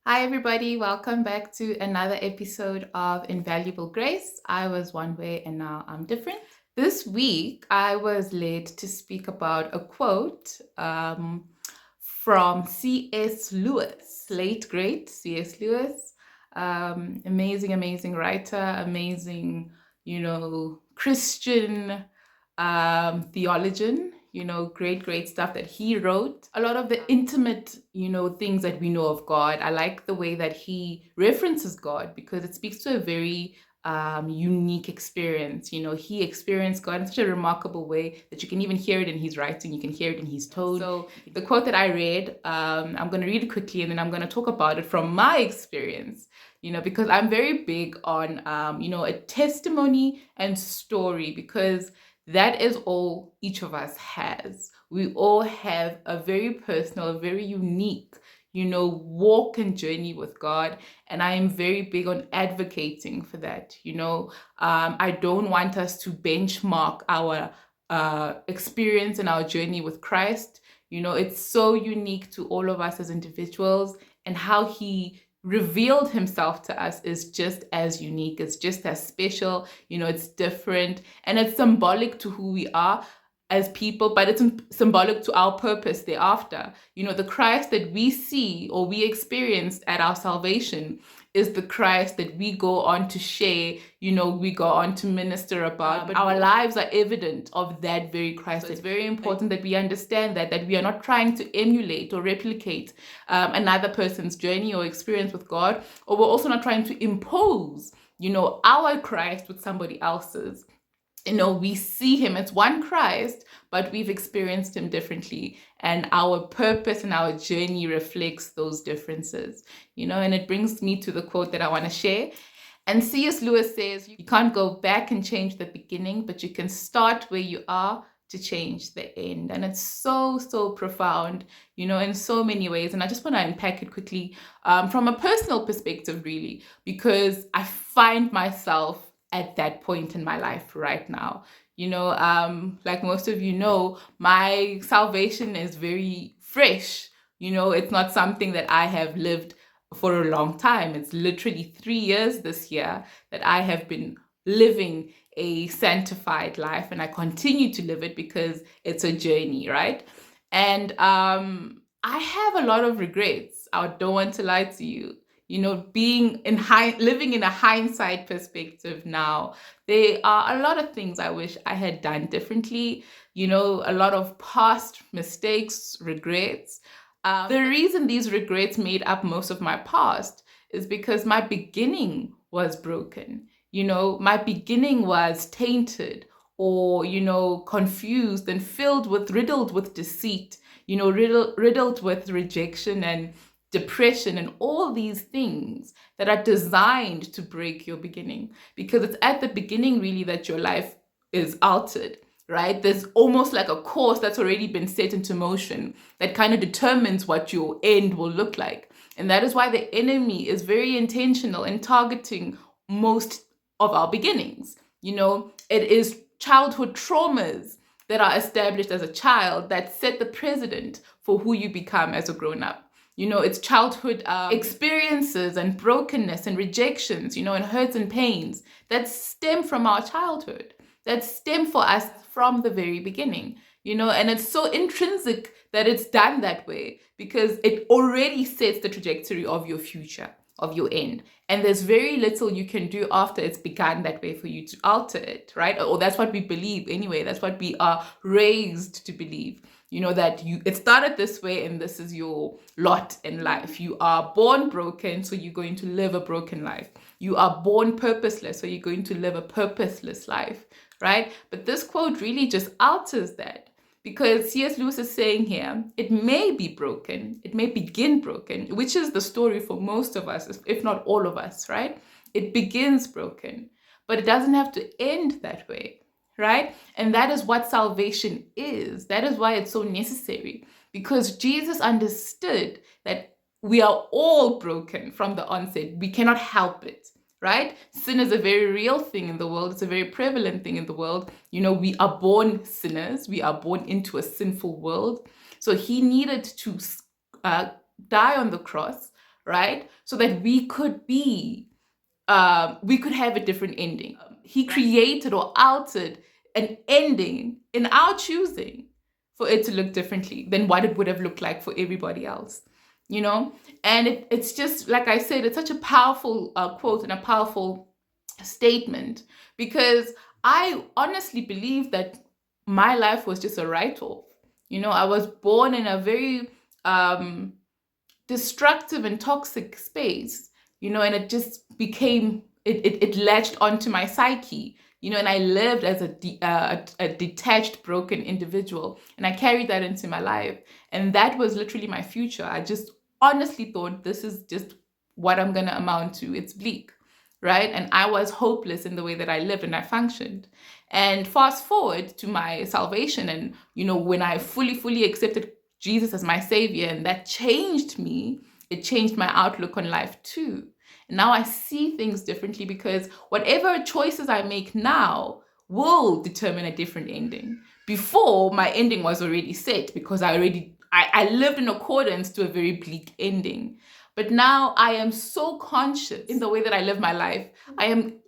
Hi, everybody. Welcome back to another episode of Invaluable Grace. I was one way and now I'm different. This week, I was led to speak about a quote from C.S. Lewis, late great C.S. Lewis. Amazing writer, amazing, Christian theologian, great stuff that he wrote. A lot of the intimate, things that we know of God. I like the way that he references God because it speaks to a very unique experience. He experienced God in such a remarkable way that you can even hear it in his writing, you can hear it in his tone. So the quote that I read, I'm going to read it quickly and then I'm going to talk about it from my experience. Because I'm very big on, a testimony and story because that is all each of us has. We all have a very personal, a very unique, walk and journey with God. And I am very big on advocating for that. I don't want us to benchmark our experience and our journey with Christ. It's so unique to all of us as individuals, and how he revealed himself to us is just as unique, it's just as special. It's different and it's symbolic to who we are as people, but it's symbolic to our purpose thereafter. The Christ that we see or we experienced at our salvation is the Christ that we go on to share, we go on to minister about. But our lives are evident of that very Christ. So it's very important that we understand that we are not trying to emulate or replicate another person's journey or experience with God, or we're also not trying to impose, our Christ with somebody else's. We see him as one Christ, but we've experienced him differently. And our purpose and our journey reflects those differences, and it brings me to the quote that I want to share. And C.S. Lewis says, you can't go back and change the beginning, but you can start where you are to change the end. And it's so profound, in so many ways. And I just want to unpack it quickly from a personal perspective, really, because I find myself at that point in my life right now. Like most of my salvation is very fresh. It's not something that I have lived for a long time. It's literally 3 years this year that I have been living a sanctified life, and I continue to live it because it's a journey, right? And I have a lot of regrets. I don't want to lie to you. Living in a hindsight perspective now, there are a lot of things I wish I had done differently, a lot of past mistakes, regrets. The reason these regrets made up most of my past is because my beginning was broken. My beginning was tainted or, confused and riddled with deceit, riddled with rejection and depression and all these things that are designed to break your beginning, because it's at the beginning really that your life is altered, right? There's almost like a course that's already been set into motion that kind of determines what your end will look like. And that is why the enemy is very intentional in targeting most of our beginnings. It is childhood traumas that are established as a child that set the precedent for who you become as a grown-up. It's childhood experiences and brokenness and rejections, and hurts and pains that stem from our childhood, that stem for us from the very beginning, and it's so intrinsic that it's done that way because it already sets the trajectory of your future, of your end. And there's very little you can do after it's begun that way for you to alter it, right? Or that's what we believe anyway. That's what we are raised to believe. That it started this way and this is your lot in life. You are born broken, so you're going to live a broken life. You are born purposeless, so you're going to live a purposeless life, right? But this quote really just alters that, because C.S. Lewis is saying here, it may be broken, it may begin broken, which is the story for most of us, if not all of us, right? It begins broken, but it doesn't have to end that way, right? And that is what salvation is. That is why it's so necessary, because Jesus understood that we are all broken from the onset. We cannot help it, right? Sin is a very real thing in the world. It's a very prevalent thing in the world. We are born sinners. We are born into a sinful world. So he needed to die on the cross, right? So that we could have a different ending. He created or altered an ending in our choosing for it to look differently than what it would have looked like for everybody else, you know? And it's just, like I said, it's such a powerful quote and a powerful statement, because I honestly believe that my life was just a write-off. I was born in a very destructive and toxic space, and it just became, it latched onto my psyche, and I lived as a detached, broken individual, and I carried that into my life, and that was literally my future. I just honestly thought, this is just what I'm gonna amount to. It's bleak, right? And I was hopeless in the way that I lived and I functioned. And fast forward to my salvation, and when I fully accepted Jesus as my savior, and that changed me. It changed my outlook on life too. And now I see things differently, because whatever choices I make now will determine a different ending. Before, my ending was already set, because I lived in accordance to a very bleak ending. But now I am so conscious in the way that I live my life. I am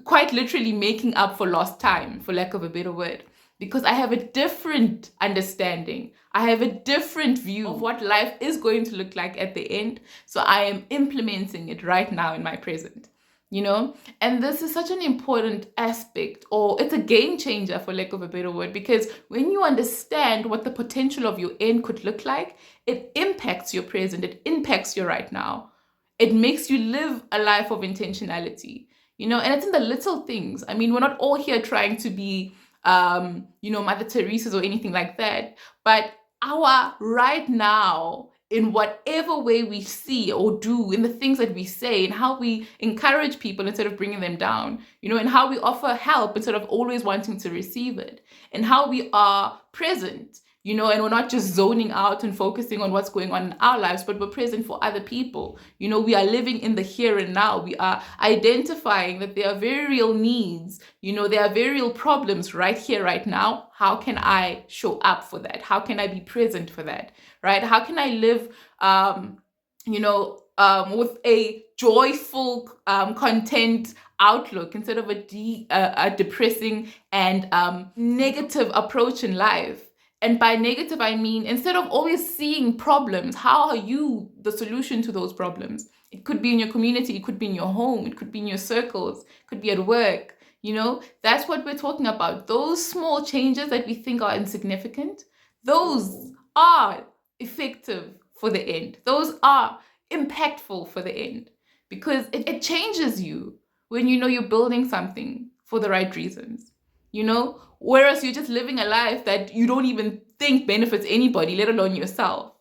quite literally making up for lost time, for lack of a better word, because I have a different understanding. I have a different view of what life is going to look like at the end. So I am implementing it right now in my present. And this is such an important aspect, or it's a game changer, for lack of a better word, because when you understand what the potential of your end could look like, it impacts your present, it impacts your right now. It makes you live a life of intentionality, and it's in the little things. I mean, we're not all here trying to be Mother Teresa's or anything like that, but our right now, in whatever way we see or do, in the things that we say, and how we encourage people instead of bringing them down, and how we offer help instead of always wanting to receive it, and how we are present, and we're not just zoning out and focusing on what's going on in our lives, but we're present for other people. We are living in the here and now. We are identifying that there are very real needs, there are very real problems right here, right now. How can I show up for that? How can I be present for that, right? How can I live, with a joyful, content outlook instead of a depressing and negative approach in life? And by negative, I mean, instead of always seeing problems, how are you the solution to those problems? It could be in your community, it could be in your home, it could be in your circles, it could be at work. That's what we're talking about. Those small changes that we think are insignificant, those are effective for the end. Those are impactful for the end, because it changes you when you're building something for the right reasons. Whereas you're just living a life that you don't even think benefits anybody, let alone yourself.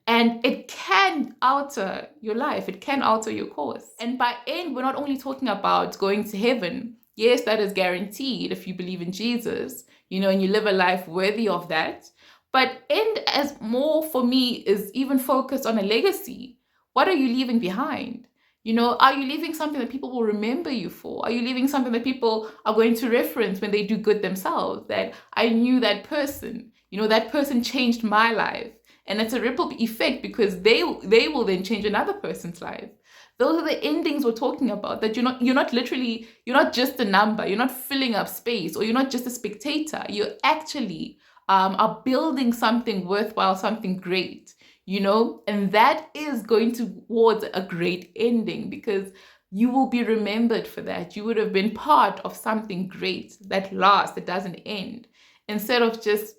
And it can alter your life. It can alter your course. And by end, we're not only talking about going to heaven. Yes, that is guaranteed if you believe in Jesus, and you live a life worthy of that. But end, as more for me, is even focused on a legacy. What are you leaving behind? Are you leaving something that people will remember you for? Are you leaving something that people are going to reference when they do good themselves? That I knew that person, that person changed my life. And it's a ripple effect, because they will then change another person's life. Those are the endings we're talking about, that you're not just a number, you're not filling up space, or you're not just a spectator. You actually are building something worthwhile, something great. And that is going towards a great ending, because you will be remembered for that. You would have been part of something great that lasts, that doesn't end, instead of just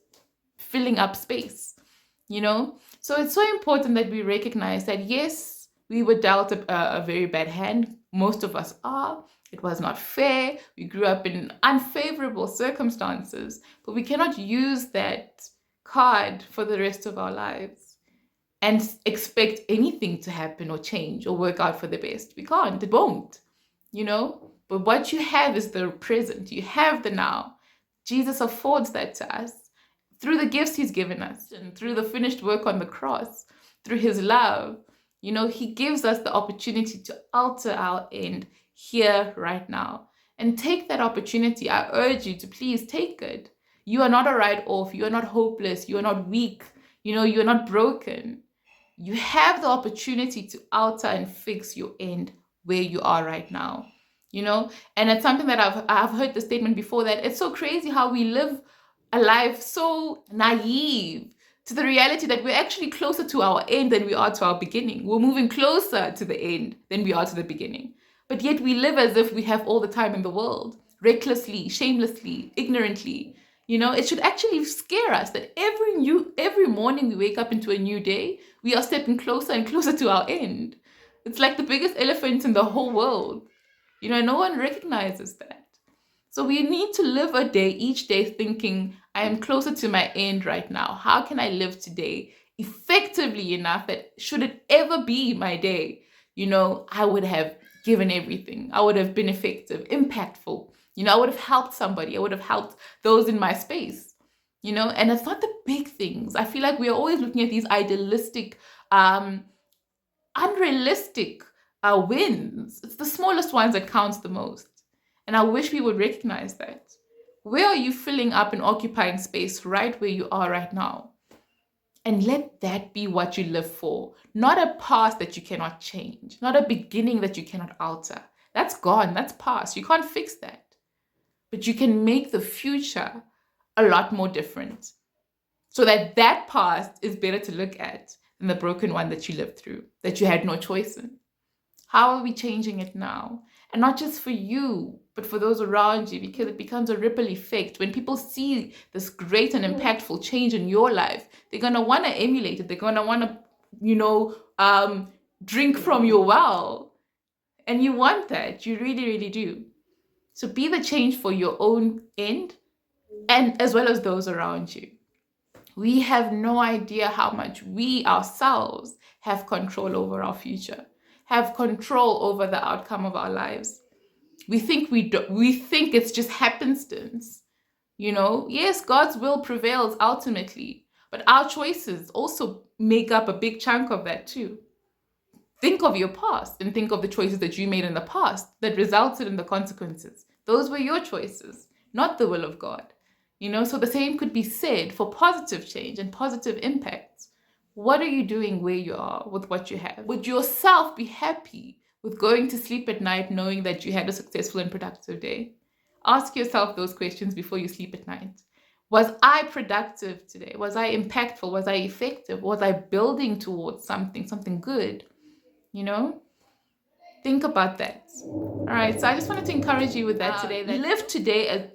filling up space, So it's so important that we recognize that, yes, we were dealt a very bad hand. Most of us are. It was not fair. We grew up in unfavorable circumstances, but we cannot use that card for the rest of our lives and expect anything to happen or change or work out for the best. We can't. It won't, But what you have is the present. You have the now. Jesus affords that to us through the gifts he's given us, and through the finished work on the cross, through his love. He gives us the opportunity to alter our end here, right now. And take that opportunity. I urge you to please take it. You are not a write-off. You are not hopeless. You are not weak. You are not broken. You have the opportunity to alter and fix your end where you are right now. And it's something that I've heard the statement before, that it's so crazy how we live a life so naive to the reality that we're actually closer to our end than we are to our beginning. We're moving closer to the end than we are to the beginning. But yet we live as if we have all the time in the world, recklessly, shamelessly, ignorantly. It should actually scare us that every morning we wake up into a new day, we are stepping closer and closer to our end. It's like the biggest elephant in the whole world. No one recognizes that. So we need to live each day thinking, I am closer to my end right now. How can I live today effectively enough that should it ever be my day, I would have given everything. I would have been effective, impactful. I would have helped somebody. I would have helped those in my space. And it's not the big things. I feel like we are always looking at these idealistic, unrealistic wins. It's the smallest ones that counts the most. And I wish we would recognize that. Where are you filling up and occupying space right where you are right now? And let that be what you live for. Not a past that you cannot change. Not a beginning that you cannot alter. That's gone. That's past. You can't fix that. But you can make the future a lot more different. So that past is better to look at than the broken one that you lived through, that you had no choice in. How are we changing it now? And not just for you, but for those around you, because it becomes a ripple effect. When people see this great and impactful change in your life, they're going to want to emulate it. They're going to want to, drink from your well. And you want that. You really, really do. So be the change for your own end, and as well as those around you. We have no idea how much we ourselves have control over our future, have control over the outcome of our lives. We think it's just happenstance. Yes, God's will prevails ultimately, but our choices also make up a big chunk of that too. Think of your past and think of the choices that you made in the past that resulted in the consequences. Those were your choices, not the will of God. So the same could be said for positive change and positive impacts. What are you doing where you are with what you have? Would yourself be happy with going to sleep at night knowing that you had a successful and productive day? Ask yourself those questions before you sleep at night. Was I productive today? Was I impactful? Was I effective? Was I building towards something good? Think about that. All right, so I just wanted to encourage you with that today. That live today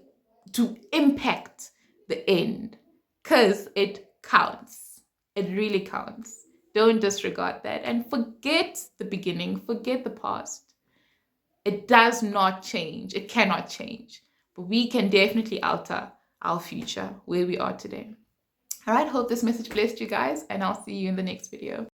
to impact the end, because it counts. It really counts. Don't disregard that and forget the beginning, forget the past. It does not change. It cannot change. But we can definitely alter our future where we are today. All right, hope this message blessed you guys, and I'll see you in the next video.